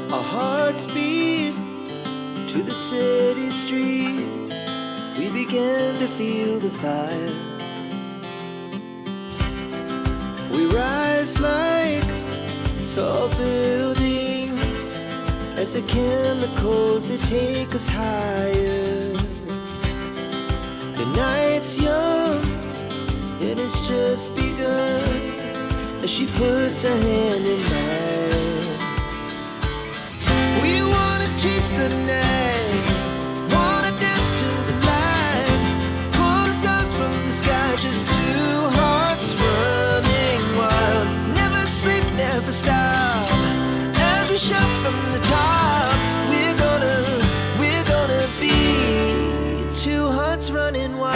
Our hearts beat to the city streets. We began to feel the fire. We rise like tall buildings as the chemicals, they take us higher. The night's young and it's just begun as she puts her hand in mine. We wanna chase the night, wanna dance to the light, pull the stars from the sky, just two hearts running wild. Never sleep, never stop, as we shout from the top. We're gonna be two hearts running wild.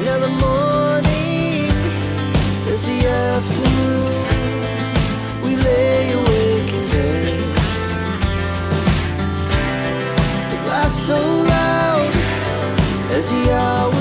Now the morning is the afternoon. We lay awake in bed. The laugh so loud as the hours